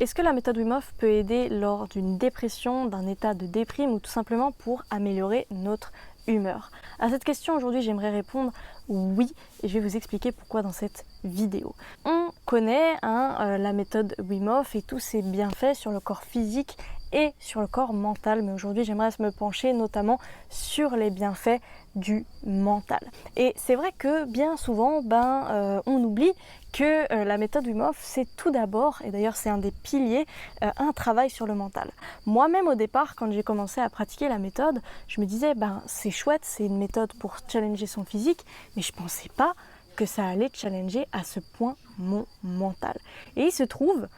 Est-ce que la méthode Wim Hof peut aider lors d'une dépression, d'un état de déprime ou tout simplement pour améliorer notre humeur? À cette question aujourd'hui j'aimerais répondre oui et je vais vous expliquer pourquoi dans cette vidéo. On connaît la méthode Wim Hof et tous ses bienfaits sur le corps physique et sur le corps mental, mais aujourd'hui j'aimerais me pencher notamment sur les bienfaits du mental. Et c'est vrai que bien souvent on oublie que la méthode Wim Hof c'est tout d'abord, et d'ailleurs c'est un des piliers, un travail sur le mental. Moi-même au départ quand j'ai commencé à pratiquer la méthode, je me disais c'est chouette, c'est une méthode pour challenger son physique, mais je pensais pas que ça allait challenger à ce point mon mental. Et il se trouve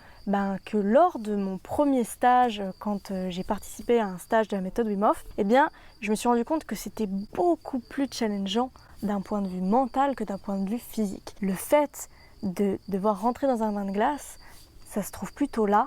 que lors de mon premier stage, quand j'ai participé à un stage de la méthode Wim Hof, je me suis rendu compte que c'était beaucoup plus challengeant d'un point de vue mental que d'un point de vue physique. Le fait de devoir rentrer dans un bain de glace, ça se trouve plutôt là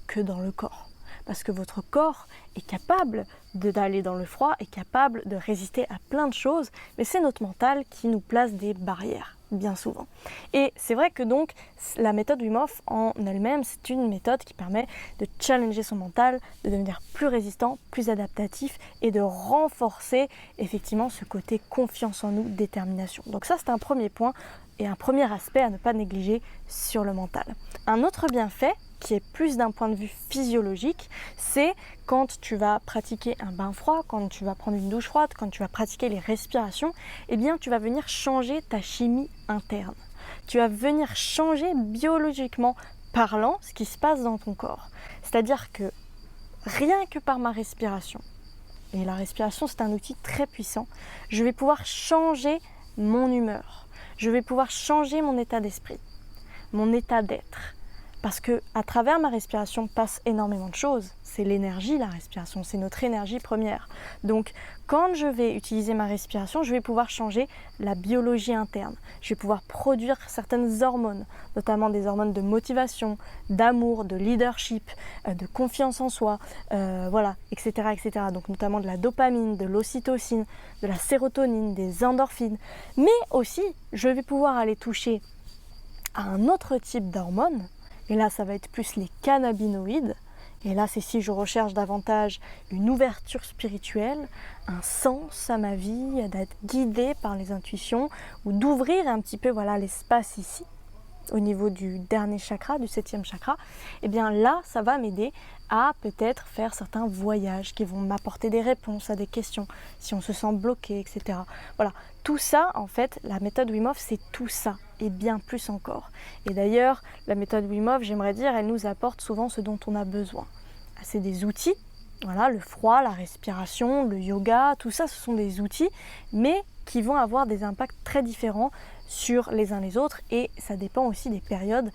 que dans le corps. Parce que votre corps est capable d'aller dans le froid, est capable de résister à plein de choses, mais c'est notre mental qui nous place des barrières, bien souvent. Et c'est vrai que donc la méthode Wim Hof en elle-même, c'est une méthode qui permet de challenger son mental, de devenir plus résistant, plus adaptatif et de renforcer effectivement ce côté confiance en nous, détermination. Donc ça c'est un premier point et un premier aspect à ne pas négliger sur le mental. Un autre bienfait qui est plus d'un point de vue physiologique, c'est quand tu vas pratiquer un bain froid, quand tu vas prendre une douche froide, quand tu vas pratiquer les respirations, tu vas venir changer ta chimie interne. Tu vas venir changer biologiquement parlant ce qui se passe dans ton corps. C'est-à-dire que rien que par ma respiration, et la respiration c'est un outil très puissant, je vais pouvoir changer mon humeur, je vais pouvoir changer mon état d'esprit, mon état d'être. Parce que à travers ma respiration passe énormément de choses. C'est l'énergie, la respiration, c'est notre énergie première. Donc quand je vais utiliser ma respiration, je vais pouvoir changer la biologie interne. Je vais pouvoir produire certaines hormones, notamment des hormones de motivation, d'amour, de leadership, de confiance en soi, etc., etc. Donc notamment de la dopamine, de l'ocytocine, de la sérotonine, des endorphines. Mais aussi, je vais pouvoir aller toucher à un autre type d'hormones. Et là, ça va être plus les cannabinoïdes. Et là, c'est si je recherche davantage une ouverture spirituelle, un sens à ma vie, d'être guidée par les intuitions, ou d'ouvrir un petit peu l'espace ici, au niveau du dernier chakra, du 7e chakra. Là, ça va m'aider à peut-être faire certains voyages qui vont m'apporter des réponses à des questions, si on se sent bloqué, etc. Voilà, tout ça, en fait, la méthode Wim Hof, c'est tout ça, et bien plus encore. Et d'ailleurs, la méthode Wim Hof, j'aimerais dire, elle nous apporte souvent ce dont on a besoin. C'est des outils, le froid, la respiration, le yoga, tout ça, ce sont des outils, mais qui vont avoir des impacts très différents sur les uns les autres et ça dépend aussi des périodes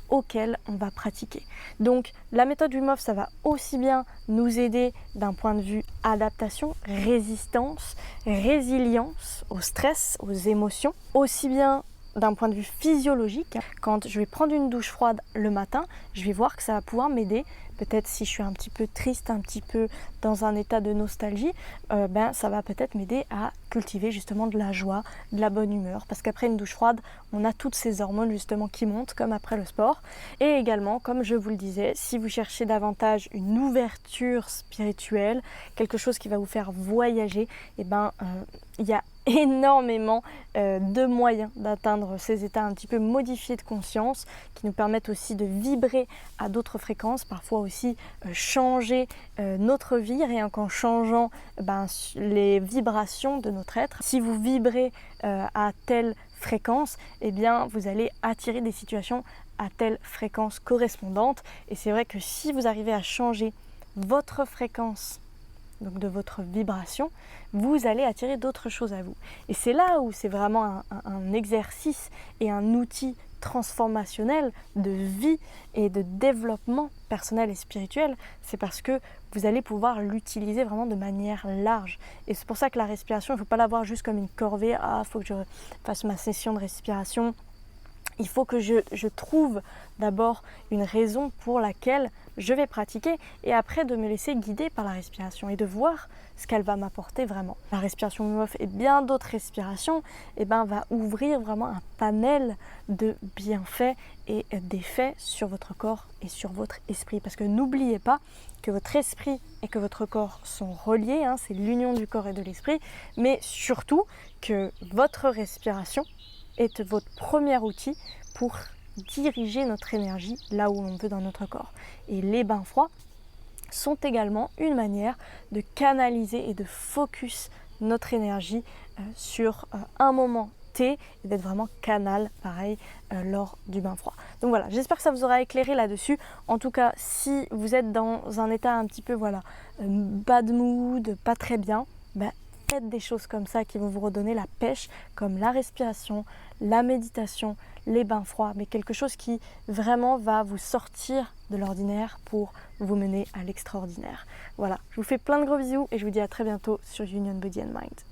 auxquelles on va pratiquer. Donc la méthode Wim Hof, ça va aussi bien nous aider d'un point de vue adaptation, résistance, résilience au stress, aux émotions, aussi bien d'un point de vue physiologique. Quand je vais prendre une douche froide le matin, je vais voir que ça va pouvoir m'aider. Peut-être si je suis un petit peu triste, un petit peu dans un état de nostalgie, ça va peut-être m'aider à cultiver justement de la joie, de la bonne humeur. Parce qu'après une douche froide, on a toutes ces hormones justement qui montent, comme après le sport. Et également, comme je vous le disais, si vous cherchez davantage une ouverture spirituelle, quelque chose qui va vous faire voyager, il y a énormément de moyens d'atteindre ces états un petit peu modifiés de conscience qui nous permettent aussi de vibrer à d'autres fréquences, parfois aussi changer notre vie rien qu'en changeant les vibrations de notre être. Si vous vibrez à telle fréquence, vous allez attirer des situations à telle fréquence correspondante et c'est vrai que si vous arrivez à changer votre fréquence, donc de votre vibration, vous allez attirer d'autres choses à vous. Et c'est là où c'est vraiment un exercice et un outil transformationnel de vie et de développement personnel et spirituel. C'est parce que vous allez pouvoir l'utiliser vraiment de manière large. Et c'est pour ça que la respiration, il ne faut pas la voir juste comme une corvée. Ah, il faut que je fasse ma session de respiration il faut que je trouve d'abord une raison pour laquelle je vais pratiquer et après de me laisser guider par la respiration et de voir ce qu'elle va m'apporter vraiment. La respiration Wim Hof et bien d'autres respirations va ouvrir vraiment un panel de bienfaits et d'effets sur votre corps et sur votre esprit. Parce que n'oubliez pas que votre esprit et que votre corps sont reliés, c'est l'union du corps et de l'esprit, mais surtout que votre respiration est votre premier outil pour diriger notre énergie là où l'on veut dans notre corps. Et les bains froids sont également une manière de canaliser et de focus notre énergie sur un moment T et d'être vraiment canal pareil lors du bain froid. Donc voilà, j'espère que ça vous aura éclairé là-dessus. En tout cas, si vous êtes dans un état un petit peu bad mood, pas très bien, faites des choses comme ça qui vont vous redonner la pêche, comme la respiration, la méditation, les bains froids, mais quelque chose qui vraiment va vous sortir de l'ordinaire pour vous mener à l'extraordinaire. Voilà, je vous fais plein de gros bisous et je vous dis à très bientôt sur Union Body and Mind.